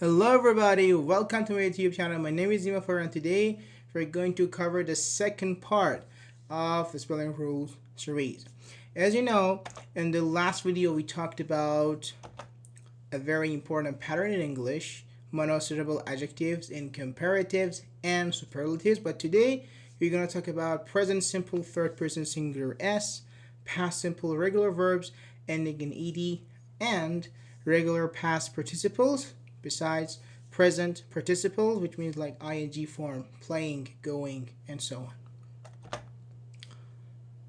Hello everybody, welcome to my YouTube channel. My name is Zima and today we're going to cover the second part of the spelling rules series. As you know, in the last video we talked about a very important pattern in English, monosyllable adjectives in comparatives and superlatives, but today we're going to talk about present simple third person singular s, past simple regular verbs ending in ed, and regular past participles besides present participles, which means like ing form, playing, going, and so on.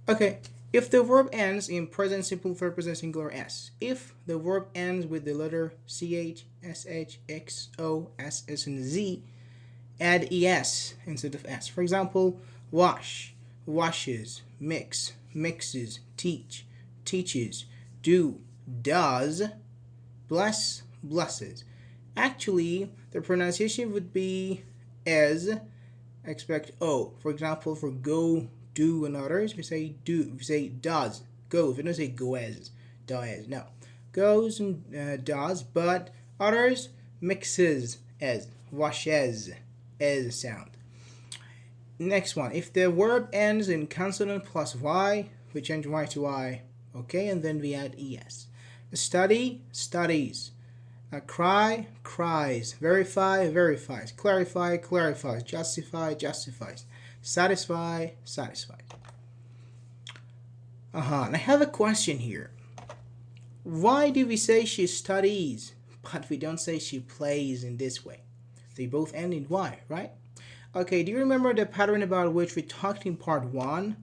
Okay, if the verb ends in present simple third person singular s, if the verb ends with the letter ch, sh, x, o, s, s, and z, add es instead of s. For example, wash, washes, mix, mixes, teach, teaches, do, does, bless, blesses. Actually, the pronunciation would be as, expect o. For example, for go, do, and others, we say do, we say does, goes. We don't say goes, does, no. Goes and does, but others, mixes, as, washes, as sound. Next one, if the verb ends in consonant plus y, we change y to I, okay, and then we add es. Study, studies. Cry, cries. Verify, verifies. Clarify, clarifies. Justify, justifies. Satisfy, satisfies. And I have a question here. Why do we say she studies, but we don't say she plays in this way? They both end in y, right? Okay, do you remember the pattern about which we talked in part 1?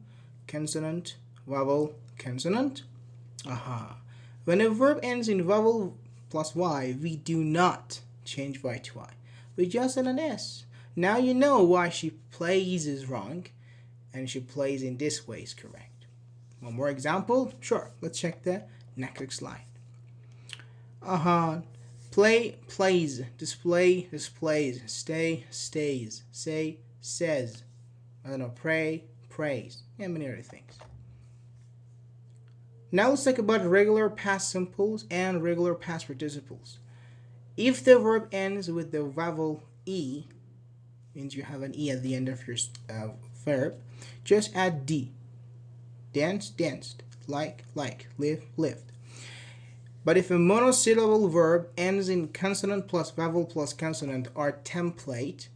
Consonant, vowel, consonant. When a verb ends in vowel plus y, we do not change y to I. We just add an s. Now you know why she plays is wrong and she plays in this way is correct. One more example? Sure, let's check the next slide. Play, plays. Display, displays. Stay, stays. Say, says. I don't know, pray, prays, and many other things. Now let's talk about regular past simples and regular past participles. If the verb ends with the vowel e, means you have an e at the end of your verb, just add d. Dance, danced. Like, live, lived. But if a monosyllable verb ends in consonant plus vowel plus consonant or template,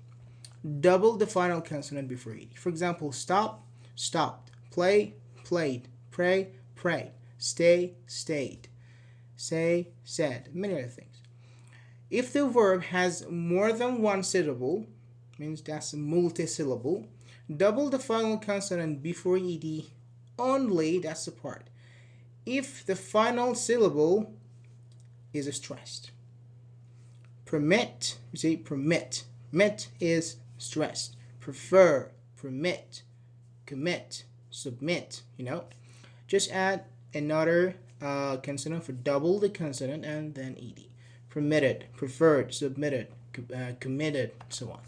double the final consonant before ed. For example, stop, stopped. Play, played. Pray, prayed. Stay, stayed. Say, said. Many other things. If the verb has more than one syllable, means that's a multisyllable, double the final consonant before ed only, that's the part, if the final syllable is stressed. Permit, you say permit. Mit is stressed. Prefer, permit, commit, submit, Just add another consonant for double the consonant and then ed. Permitted, preferred, submitted, committed, so on.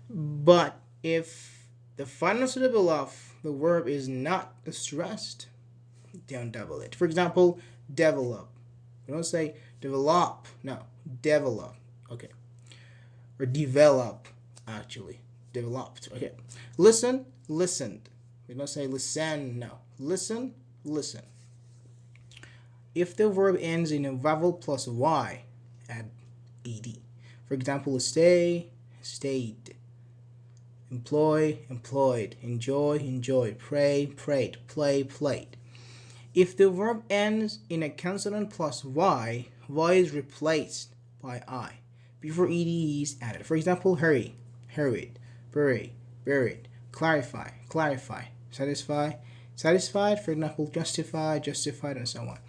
But if the final syllable of the verb is not stressed, don't double it. For example, develop. We don't say develop, no, develop, okay. Or develop, actually, developed, okay. Listen, listened. We don't say listen, no. Listen, listen. If the verb ends in a vowel plus y, add ed. For example, stay, stayed. Employ, employed. Enjoy, enjoyed. Pray, prayed. Play, played. If the verb ends in a consonant plus y, y is replaced by I before ed is added. For example, hurry, hurried. Bury, buried. Clarify, clarify. Satisfy, satisfied. For example, justify, justified, and so on.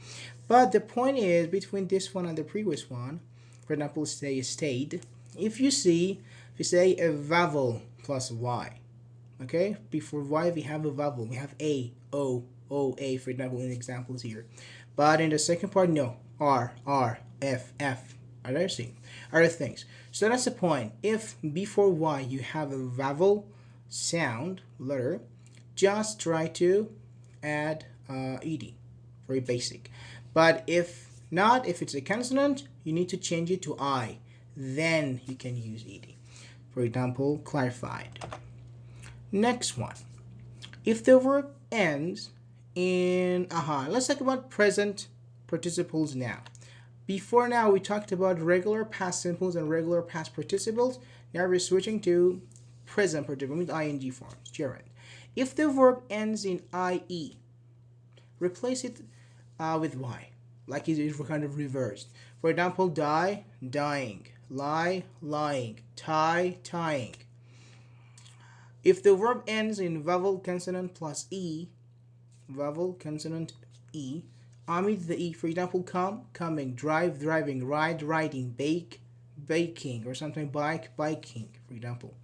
But the point is, between this one and the previous one, for example, stay, stayed, if you say a vowel plus y, okay, before y we have a vowel, we have a, o, a, for example, in examples here. But in the second part, no, r, f, other things. So that's the point. If before y you have a vowel sound letter, just try to add ed. Very basic. But if not, if it's a consonant, you need to change it to I. then you can use ed. For example, clarified. Next one. If the verb ends in let's talk about present participles now. Before now, we talked about regular past simples and regular past participles. Now we're switching to present participle with ing forms, gerund. If the verb ends in ie, replace it with y, like it is kind of reversed. For example, die, dying, lie, lying, tie, tying. If the verb ends in vowel consonant plus e, vowel consonant e, omit the e. For example, come, coming, drive, driving, ride, riding, bake, baking, or something bike, biking, for example,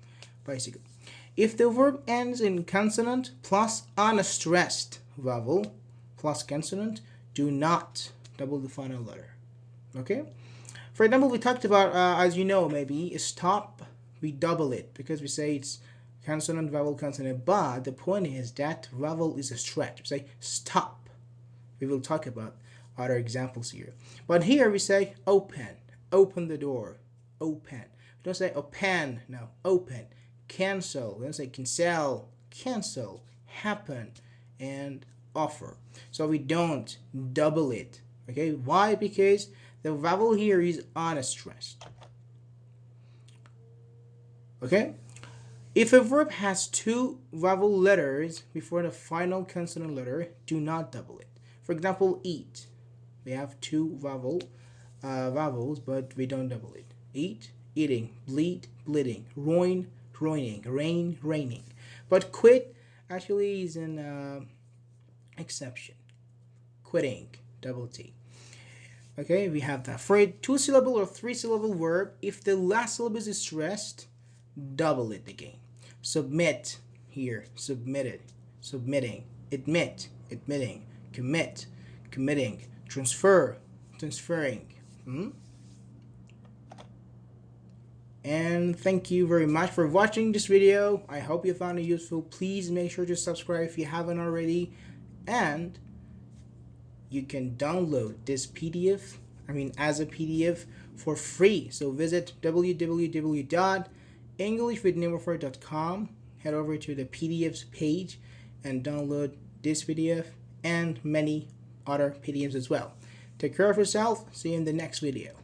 bicycle. If the verb ends in consonant plus unstressed vowel plus consonant, do not double the final letter. Okay? For example, we talked about, as you know, maybe stop, we double it because we say it's consonant, vowel, consonant, but the point is that vowel is a stretch. We say stop. We will talk about other examples here. But here we say open, open the door, open. We don't say open, no, open. Cancel, we don't say cancel, cancel, happen, and offer. So we don't double it. Okay, why? Because the vowel here is unstressed. Okay? If a verb has two vowel letters before the final consonant letter, do not double it. For example, eat. We have two vowels, but we don't double it. Eat, eating, bleed, bleeding, ruin, ruining, rain, raining. But quit actually is an exception. Quitting, double T. Okay, we have that. For a two-syllable or three-syllable verb, if the last syllable is stressed, double it again. Submit, here, submitted, submitting, admit, admitting, commit, committing, transfer, transferring. And thank you very much for watching this video. I hope you found it useful. Please make sure to subscribe if you haven't already, and you can download this PDF, as a PDF for free. So visit www.englishwithnumber4.com, head over to the PDFs page and download this PDF and many other PDFs as well. Take care of yourself. See you in the next video.